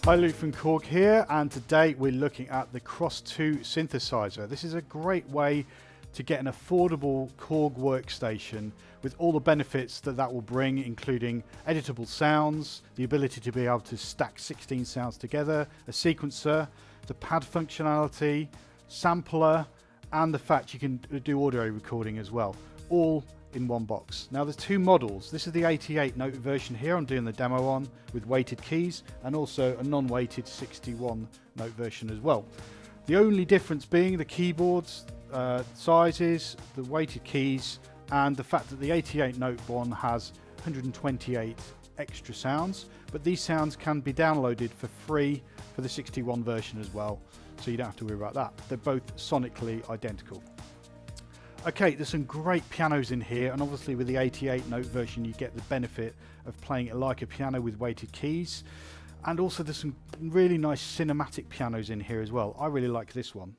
Hi, Luke from Korg here, and today we're looking at the Kross 2 synthesizer. This is a great way to get an affordable Korg workstation with all the benefits that that will bring, including editable sounds, the ability to be able to stack 16 sounds together, a sequencer, the pad functionality, sampler, and the fact you can do audio recording as well, all in one box. Now there's two models. This is the 88 note version here I'm doing the demo on with weighted keys, and also a non-weighted 61 note version as well. The only difference being the keyboards sizes, the weighted keys, and the fact that the 88 note one has 128 extra sounds, but these sounds can be downloaded for free for the 61 version as well, so you don't have to worry about that. They're both sonically identical. Okay, there's some great pianos in here, and obviously with the 88 note version you get the benefit of playing it like a piano with weighted keys, and also there's some really nice cinematic pianos in here as well. I really like this one.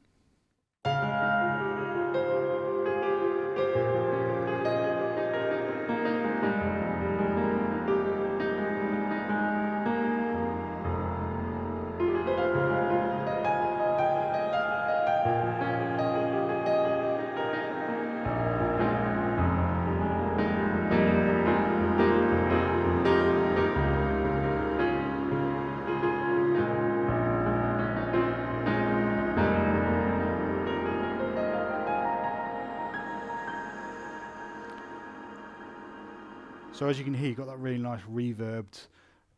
So as you can hear, you've got that really nice reverbed,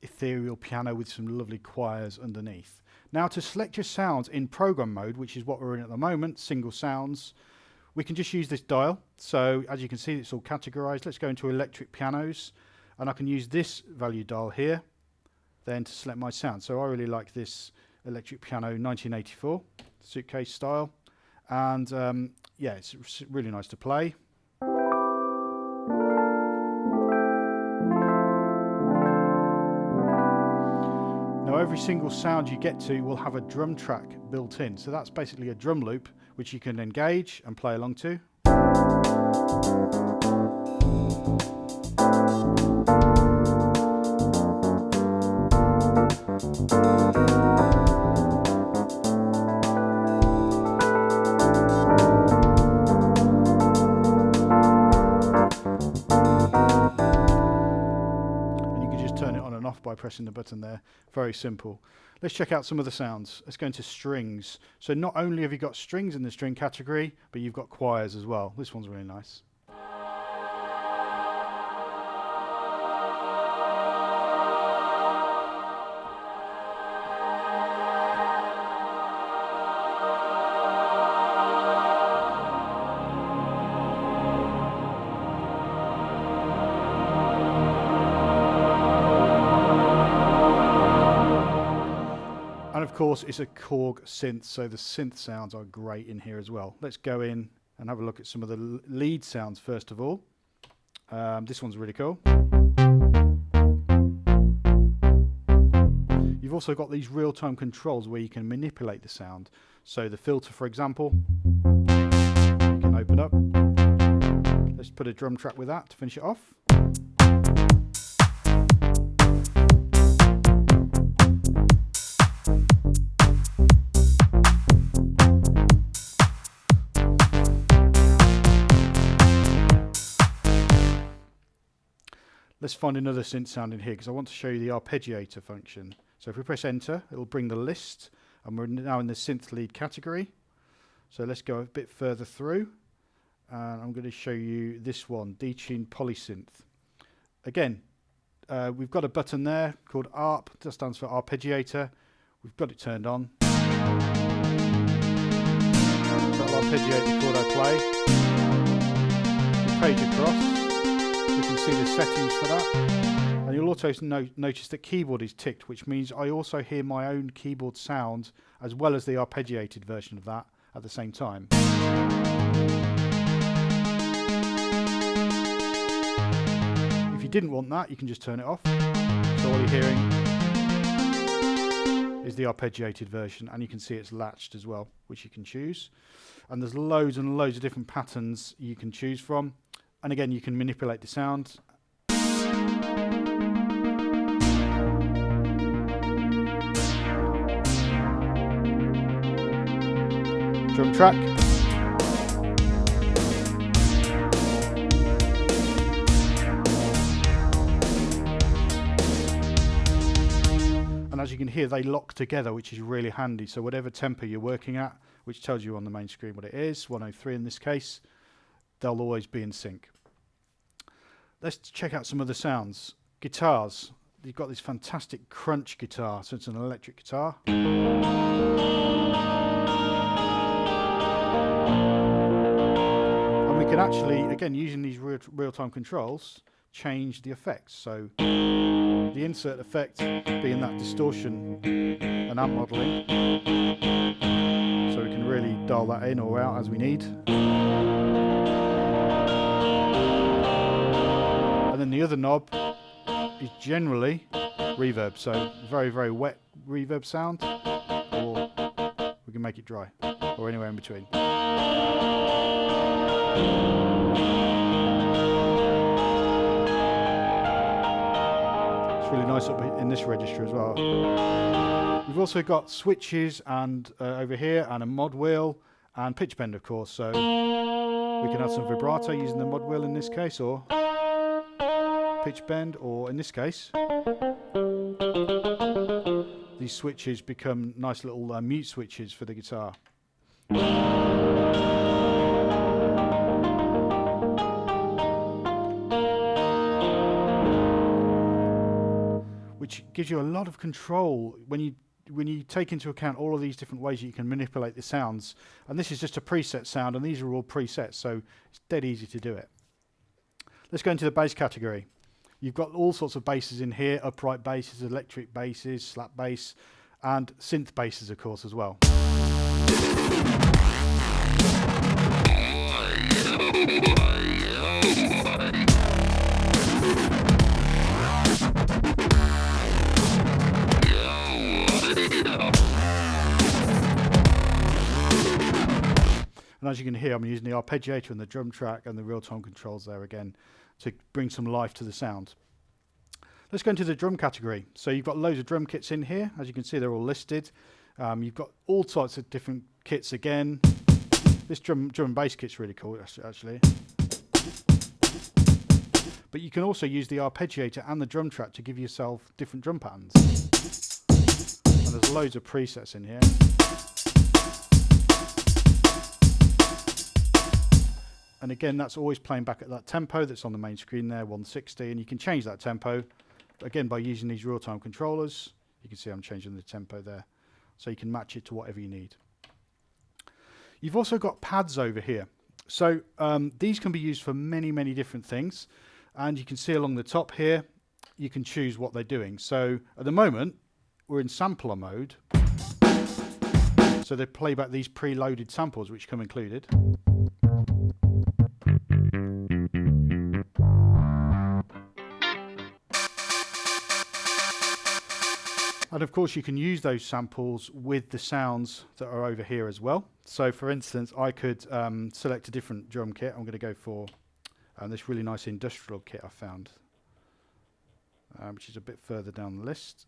ethereal piano with some lovely choirs underneath. Now to select your sounds in program mode, which is what we're in at the moment, single sounds, we can just use this dial. So as you can see, it's all categorized. Let's go into electric pianos, and I can use this value dial here, then to select my sound. So I really like this electric piano 1984, suitcase style. And yeah, it's really nice to play. Now every single sound you get to will have a drum track built in, so that's basically a drum loop which you can engage and play along to. By pressing the button there. Very simple. Let's check out some of the sounds. Let's go into strings. So not only have you got strings in the string category, but you've got choirs as well. This one's really nice. And of course it's a Korg synth, so the synth sounds are great in here as well. Let's go in and have a look at some of the lead sounds first of all. This one's really cool. You've also got these real-time controls where you can manipulate the sound. So the filter, for example, you can open up. Let's put a drum track with that to finish it off. Let's find another synth sound in here because I want to show you the arpeggiator function. So if we press enter, it will bring the list, and we're now in the synth lead category. So let's go a bit further through, and I'm going to show you this one, Detune Polysynth. Again, we've got a button there called ARP, that stands for arpeggiator. We've got it turned on. So that'll arpeggiate the chord I play. The page across. You can see the settings for that, and you'll also notice that keyboard is ticked, which means I also hear my own keyboard sound as well as the arpeggiated version of that at the same time. If you didn't want that, you can just turn it off, so all you're hearing is the arpeggiated version, and you can see it's latched as well, which you can choose, and there's loads and loads of different patterns you can choose from. And again, you can manipulate the sound. drum track. And as you can hear, they lock together, which is really handy. So whatever tempo you're working at, which tells you on the main screen what it is, 103 in this case, they'll always be in sync. Let's check out some of the sounds. Guitars. You've got this fantastic crunch guitar, so it's an electric guitar. And we can actually, again, using these real-time controls, change the effects. So the insert effect being that distortion and amp modeling. So we can really dial that in or out as we need. And then the other knob is generally reverb, so very, very wet reverb sound, or we can make it dry, or anywhere in between. It's really nice up in this register as well. We've also got switches and over here, and a mod wheel, and pitch bend, of course, so we can add some vibrato using the mod wheel in this case, or pitch bend, or in this case these switches become nice little mute switches for the guitar. Which gives you a lot of control when you take into account all of these different ways you can manipulate the sounds. And this is just a preset sound, and these are all presets, so it's dead easy to do it. Let's go into the bass category. You've got all sorts of basses in here, upright basses, electric basses, slap bass, and synth basses, of course, as well. And as you can hear, I'm using the arpeggiator and the drum track and the real-time controls there again to bring some life to the sound. Let's go into the drum category. So you've got loads of drum kits in here. As you can see, they're all listed. You've got all sorts of different kits again. This drum and bass kit's really cool, actually. But you can also use the arpeggiator and the drum track to give yourself different drum patterns. And there's loads of presets in here. And again, that's always playing back at that tempo that's on the main screen there, 160, and you can change that tempo, again, by using these real-time controllers. You can see I'm changing the tempo there, so you can match it to whatever you need. You've also got pads over here. So these can be used for many, many different things, and you can see along the top here, you can choose what they're doing. So at the moment, we're in sampler mode, so they play back these preloaded samples which come included. And of course you can use those samples with the sounds that are over here as well. So for instance, I could select a different drum kit. I'm going to go for this really nice industrial kit I found, which is a bit further down the list,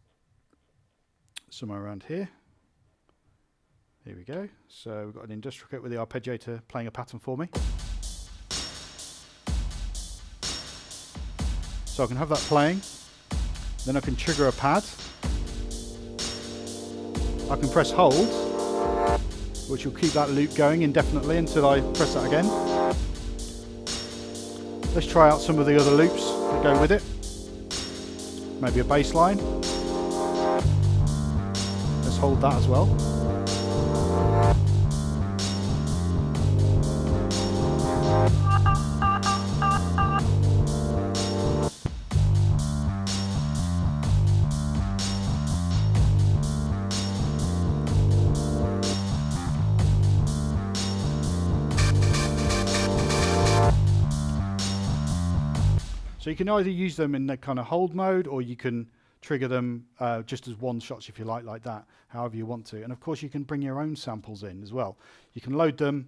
somewhere around here. Here we go. So we've got an industrial kit with the arpeggiator playing a pattern for me. So I can have that playing, then I can trigger a pad. I can press hold, which will keep that loop going indefinitely until I press that again. Let's try out some of the other loops that go with it. Maybe a bass line. Let's hold that as well. So you can either use them in the kind of hold mode, or you can trigger them just as one shots if you like that, however you want to. And of course you can bring your own samples in as well. You can load them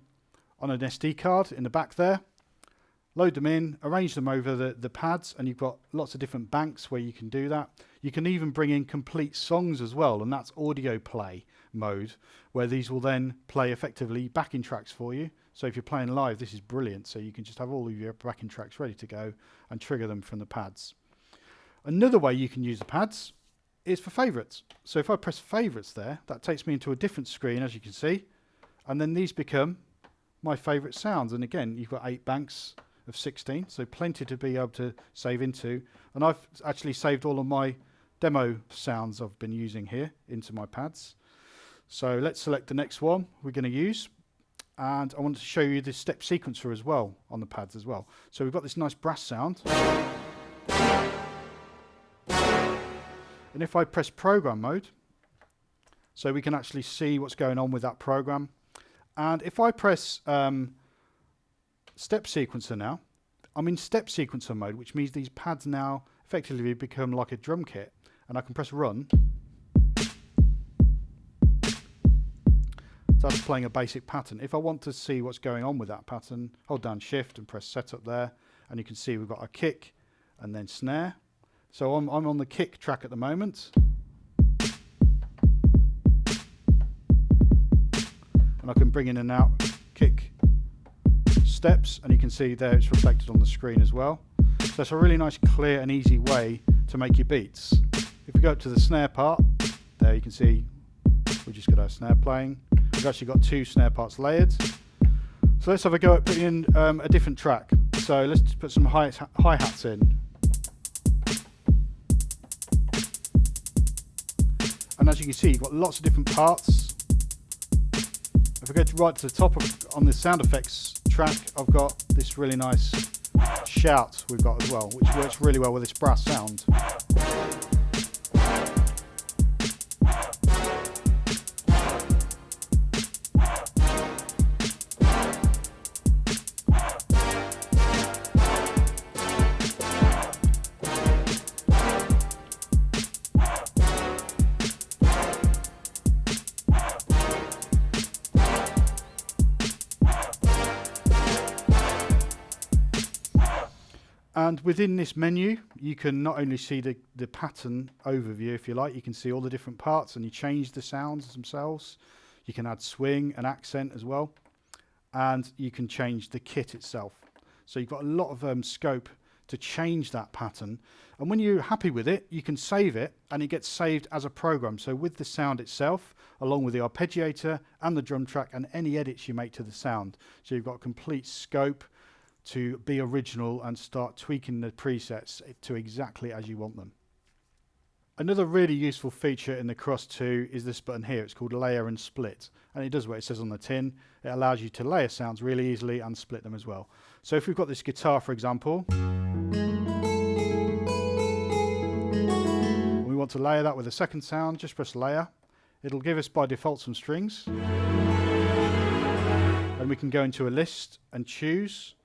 on an SD card in the back there, load them in, arrange them over the pads, and you've got lots of different banks where you can do that. You can even bring in complete songs as well, and that's audio play mode, where these will then play effectively backing tracks for you. So if you're playing live, this is brilliant. So you can just have all of your backing tracks ready to go and trigger them from the pads. Another way you can use the pads is for favorites. So if I press favorites there, that takes me into a different screen, as you can see, and then these become my favorite sounds. And again, you've got 8 banks of 16, so plenty to be able to save into. And I've actually saved all of my demo sounds I've been using here into my pads. So let's select the next one we're going to use, and I want to show you this step sequencer as well on the pads as well. So we've got this nice brass sound, and if I press program mode, so we can actually see what's going on with that program. And if I press step sequencer now, I'm in step sequencer mode, which means these pads now effectively become like a drum kit, and I can press run. So that's playing a basic pattern. If I want to see what's going on with that pattern, hold down shift and press setup there, and you can see we've got a kick and then snare. So I'm on the kick track at the moment, and I can bring in and out kick steps, and you can see there it's reflected on the screen as well. So it's a really nice, clear and easy way to make your beats. If we go up to the snare part, there you can see we just got our snare playing. We've actually got 2 snare parts layered. So let's have a go at putting in a different track. So let's just put some hi-hats in. And as you can see, you've got lots of different parts. If I go right to the top on the sound effects track, I've got this really nice shout we've got as well, which works really well with this brass sound. And within this menu, you can not only see the pattern overview, if you like, you can see all the different parts, and you change the sounds themselves. You can add swing and accent as well, and you can change the kit itself. So you've got a lot of scope to change that pattern. And when you're happy with it, you can save it, and it gets saved as a program. So with the sound itself, along with the arpeggiator and the drum track and any edits you make to the sound. So you've got complete scope to be original and start tweaking the presets to exactly as you want them. Another really useful feature in the Kross 2 is this button here. It's called layer and split, and it does what it says on the tin. It allows you to layer sounds really easily and split them as well. So if we've got this guitar, for example, we want to layer that with a second sound, just press layer. It'll give us by default some strings, and we can go into a list and choose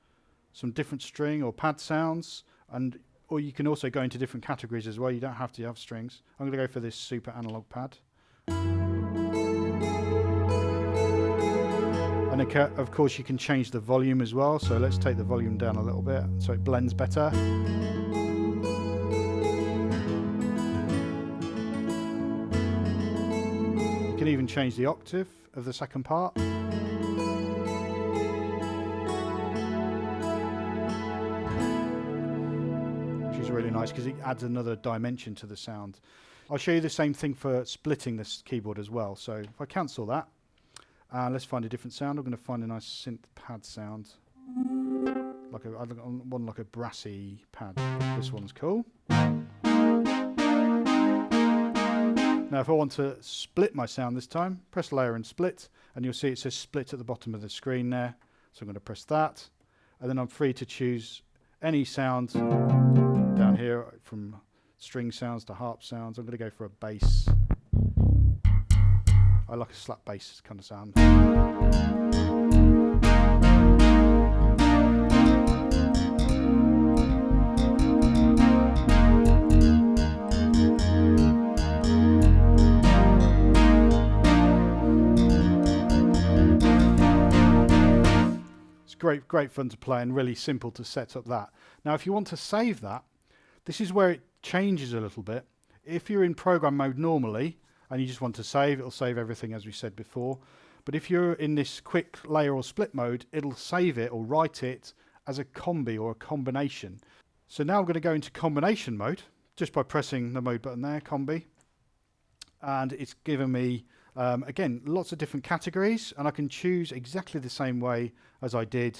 some different string or pad sounds, or you can also go into different categories as well. You don't have to have strings. I'm going to go for this super analog pad. And of course you can change the volume as well, so let's take the volume down a little bit so it blends better. You can even change the octave of the second part. Really nice because it adds another dimension to the sound. I'll show you the same thing for splitting this keyboard as well. So if I cancel that, let's find a different sound. I'm going to find a nice synth pad sound, like one like a brassy pad. This one's cool. Now if I want to split my sound this time, press layer and split, and you'll see it says split at the bottom of the screen there. So I'm going to press that, and then I'm free to choose any sound down here, from string sounds to harp sounds. I'm going to go for a bass. I like a slap bass kind of sound. It's great fun to play and really simple to set up that. Now if you want to save that, this is where it changes a little bit. If you're in program mode normally and you just want to save, it'll save everything as we said before. But if you're in this quick layer or split mode, it'll save it or write it as a combi or a combination. So now I'm going to go into combination mode just by pressing the mode button there, combi. And it's given me, again, lots of different categories, and I can choose exactly the same way as I did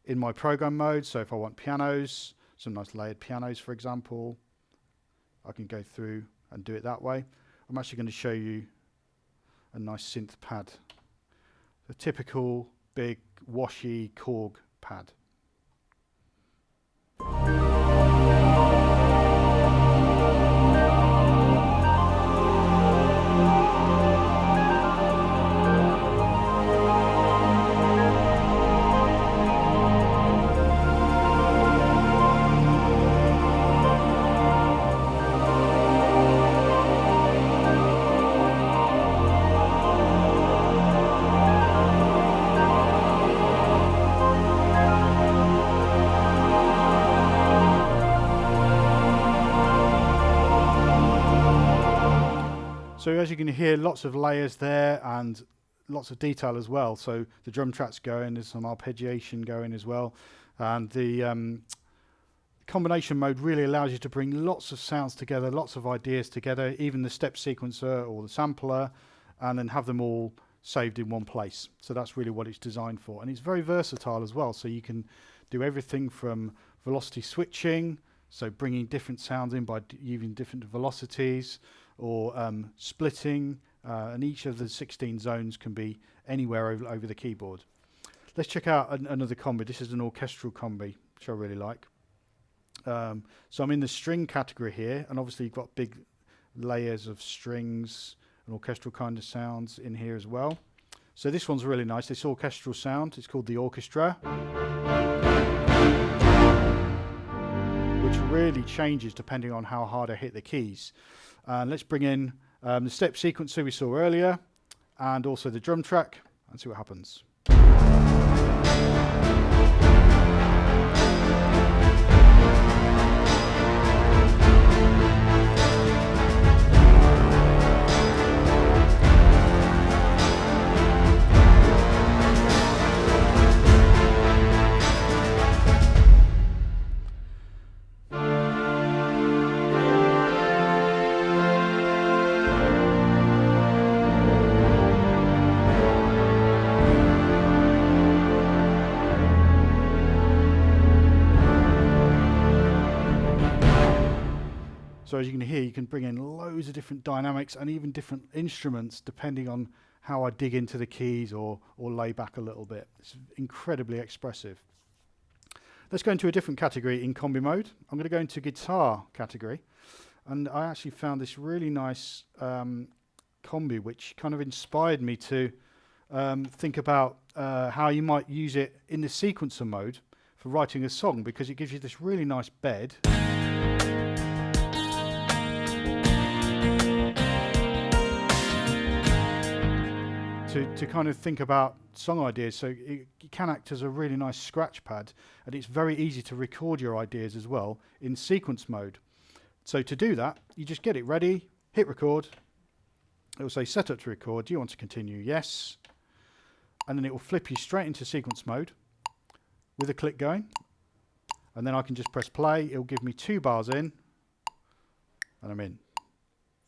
in my program mode. So if I want pianos, some nice layered pianos, for example, I can go through and do it that way. I'm actually going to show you a nice synth pad. A typical big washy Korg pad. So as you can hear, lots of layers there and lots of detail as well. So the drum track's going, there's some arpeggiation going as well. And the combination mode really allows you to bring lots of sounds together, lots of ideas together, even the step sequencer or the sampler, and then have them all saved in one place. So that's really what it's designed for. And it's very versatile as well. So you can do everything from velocity switching, so bringing different sounds in by using different velocities, or splitting, and each of the 16 zones can be anywhere over the keyboard. Let's check out another combi. This is an orchestral combi, which I really like. So I'm in the string category here, and obviously you've got big layers of strings and orchestral kind of sounds in here as well. So this one's really nice, this orchestral sound. It's called the Orchestra, which really changes depending on how hard I hit the keys. Let's bring in the step sequencer we saw earlier, and also the drum track, and see what happens. So as you can hear, you can bring in loads of different dynamics and even different instruments depending on how I dig into the keys or lay back a little bit. It's incredibly expressive. Let's go into a different category in combi mode. I'm going to go into guitar category, and I actually found this really nice combi which kind of inspired me to think about how you might use it in the sequencer mode for writing a song, because it gives you this really nice bed. To kind of think about song ideas, so it can act as a really nice scratch pad, and it's very easy to record your ideas as well in sequence mode. So to do that, you just get it ready, hit record, it will say set up to record, do you want to continue? Yes. And then it will flip you straight into sequence mode with a click going, and then I can just press play, it will give me 2 bars in, and I'm in.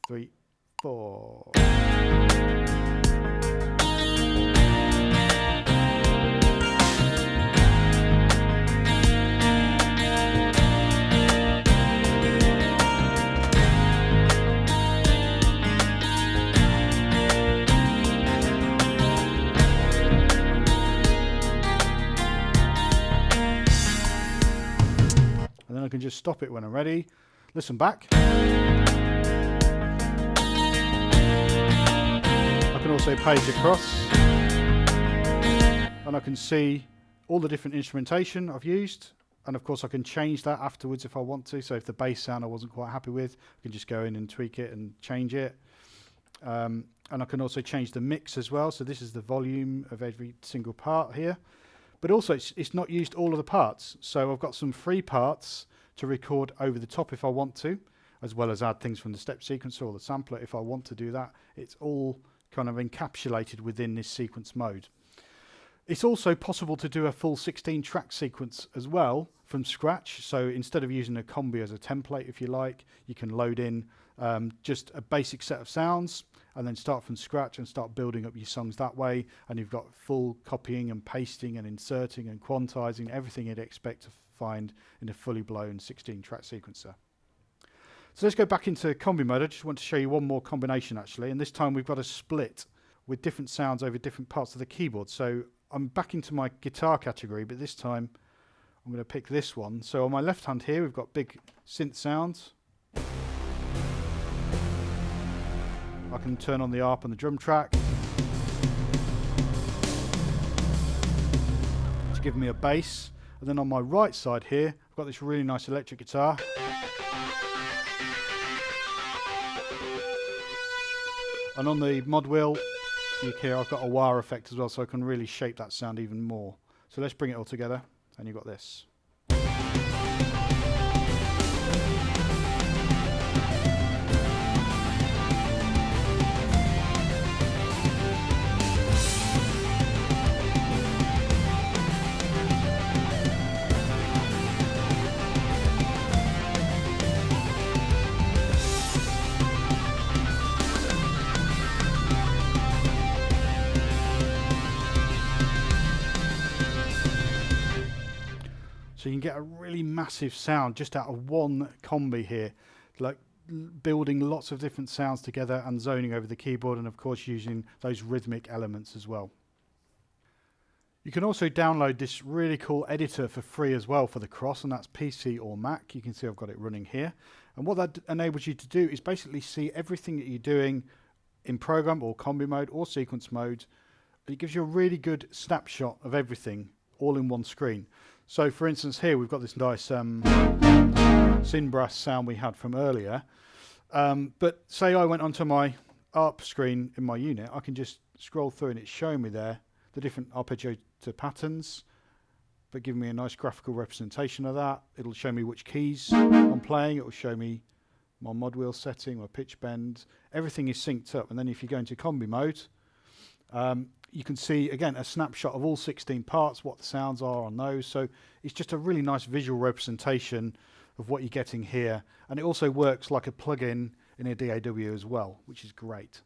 3, 4. And then I can just stop it when I'm ready, listen back. I can also page across, and I can see all the different instrumentation I've used, and of course I can change that afterwards if I want to. So if the bass sound I wasn't quite happy with, I can just go in and tweak it and change it. And I can also change the mix as well. So this is the volume of every single part here. But also it's not used all of the parts. So I've got some free parts to record over the top if I want to. as well as add things from the step sequencer or the sampler if I want to do that. It's all kind of encapsulated within this sequence mode. It's also possible to do a full 16 track sequence as well from scratch. So instead of using a Combi as a template, if you like, you can load in just a basic set of sounds and then start from scratch and start building up your songs that way. And you've got full copying and pasting and inserting and quantizing, everything you'd expect to find in a fully blown 16 track sequencer. So let's go back into Combi mode. I just want to show you one more combination actually, and this time we've got a split with different sounds over different parts of the keyboard. So I'm back into my guitar category, but this time I'm going to pick this one. So on my left hand here we've got big synth sounds. I can turn on the arp and the drum track to give me a bass. And then on my right side here I've got this really nice electric guitar. And on the mod wheel, you can hear I've got a wah effect as well, so I can really shape that sound even more. So let's bring it all together, and you've got this. So you can get a really massive sound just out of one Combi here, like building lots of different sounds together and zoning over the keyboard, and of course using those rhythmic elements as well. You can also download this really cool editor for free as well for the Kross, and that's PC or Mac. You can see I've got it running here. And what that enables you to do is basically see everything that you're doing in program or Combi mode or sequence mode. It gives you a really good snapshot of everything all in one screen. So for instance here we've got this nice syn brass sound we had from earlier, but say I went onto my ARP screen in my unit, I can just scroll through and it's showing me there the different arpeggiator patterns, but giving me a nice graphical representation of that. It'll show me which keys I'm playing, it will show me my mod wheel setting, my pitch bend, everything is synced up. And then if you go into Combi mode, you can see again a snapshot of all 16 parts, what the sounds are on those. So it's just a really nice visual representation of what you're getting here, and it also works like a plug-in in a DAW as well, which is great.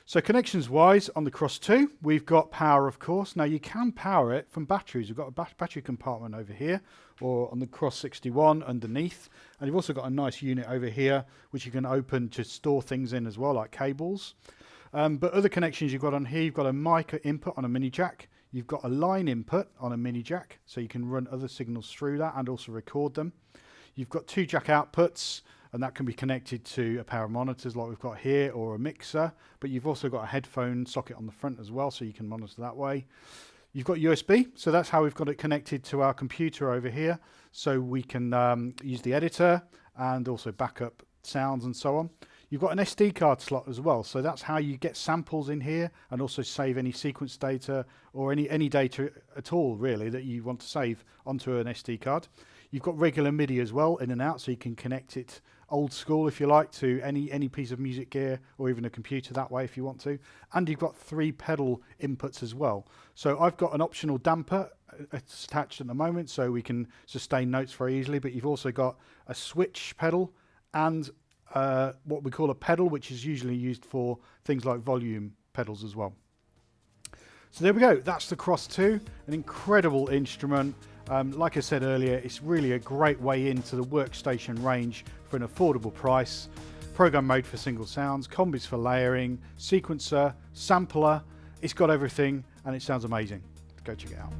So connections wise, on the Kross 2 we've got power, of course. Now you can power it from batteries. We've got a battery compartment over here, or on the Kross 61 underneath, and you've also got a nice unit over here which you can open to store things in as well, like cables. But other connections you've got on here, you've got a mic input on a mini jack, you've got a line input on a mini jack, so you can run other signals through that and also record them. You've got 2 jack outputs, and that can be connected to a pair of monitors like we've got here, or a mixer, but you've also got a headphone socket on the front as well, so you can monitor that way. You've got USB, so that's how we've got it connected to our computer over here, so we can use the editor and also backup sounds and so on. You've got an SD card slot as well, so that's how you get samples in here and also save any sequence data or any data at all really that you want to save onto an SD card. You've got regular MIDI as well, in and out, so you can connect it old school if you like to any piece of music gear or even a computer that way if you want to. And you've got 3 pedal inputs as well. So I've got an optional damper attached at the moment so we can sustain notes very easily, but you've also got a switch pedal and what we call a pedal, which is usually used for things like volume pedals as well. So there we go, that's the Kross 2, an incredible instrument. Like I said earlier, it's really a great way into the workstation range for an affordable price. Program mode for single sounds, Combis for layering, sequencer, sampler, it's got everything and it sounds amazing. Go check it out.